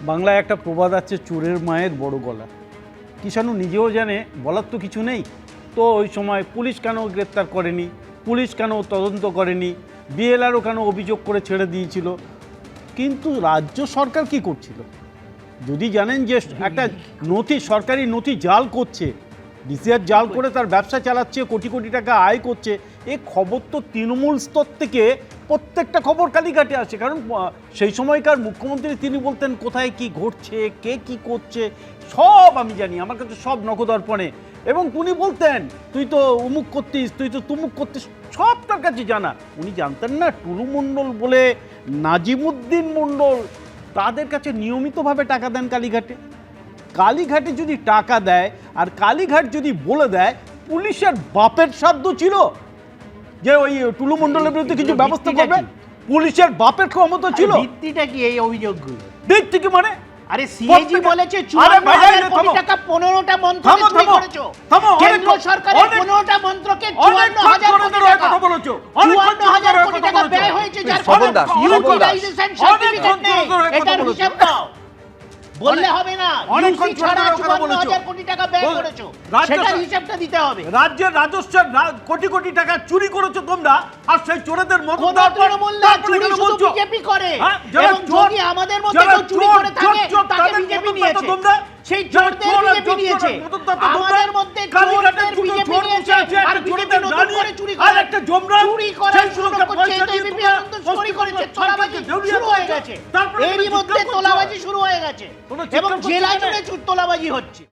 বাংলায় একটা প্রবাদ আছে, চোরের মায়ের বড় গলা। কিষাণু নিজেও জানে বলার তো কিছু নেই, তো ওই সময় পুলিশ কেন গ্রেপ্তার করেনি, পুলিশ কেন তদন্ত করেনি, বিএলআরও কেন অভিযোগ করে ছেড়ে দিয়েছিল। কিন্তু রাজ্য সরকার কি করছিল? যদি জানেন যে একটা নথি, সরকারি নথি জাল করছে, ডিসিআর জাল করে তার ব্যবসা চালাচ্ছে, কোটি কোটি টাকা আয় করছে, এই খবর তো তৃণমূল স্তর থেকে প্রত্যেকটা খবর কালীঘাটে আসে। কারণ সেই সময়কার মুখ্যমন্ত্রী তিনি বলতেন কোথায় কি ঘটছে, কে কি করছে, সব আমি জানি, আমার কাছে সব নখদর্পণে। এবং উনি বলতেন তুই তো উমুক করতিস, তুই তো তুমুক করতিস, সব তার কাছে জানা। উনি জানতেন না টুলু মণ্ডল বলে নাজিমুদ্দিন মণ্ডল তাদের কাছে নিয়মিতভাবে টাকা দেন কালীঘাটে। কালীঘাটে যদি টাকা দেয় আর কালীঘাট যদি বলে দেয়, পুলিশের বাপের সাধ্য ছিল যে ওই টুলু মণ্ডলের বিরুদ্ধে কিছু ব্যবস্থা করবে? পুলিশের বাপের ক্ষমতা ছিল? ভিত্তিটা কি এই অভিযোগগুলো? ভিত্তি কি মানে? আরে সিএজি বলেছে ৫৪,০০০ কোটি টাকা ১৫টা মন্ত্রকে চুরি করেছো। কেন্দ্র সরকারের ১৫টা মন্ত্রকে ৫৪,০০০ কোটি টাকা, ৫৪,০০০ কোটি টাকা ব্যয় হয়েছে, যার কোনো ইউটিলাইজেশন সার্টিফিকেট নেই। এটার হিসাব দাও। বললে হবে না ইউসি ছাড়া ৫৪,০০০ কোটি টাকা ব্যয় করেছো, সেটার হিসাবটা দিতে হবে। রাজ্যের রাজস্বের কোটি কোটি টাকা চুরি করেছো তোমরা, আর সেই চোরেদের মত চুরি শুধু বিজেপি করে, এবং যদি আমাদের মধ্যে কেউ চুরি করে থাকে তাকে বিজেপি নিয়েছে, সেই চোরদের বিজেপি নিয়েছে। আমাদের মধ্যে চোরদের বিজেপি নিয়েছে, আর বিজেপি নতুন করে চুরি করে, একটা জমরা চুরি করে শুরু করছে। এই বিজেপি আনন্দ চুরি করেছে, তোলাবাজি শুরু হয়ে গেছে, এরই মধ্যে তোলাবাজি শুরু হয়ে গেছে, এবং জেলা জুড়ে তোলাবাজি হচ্ছে।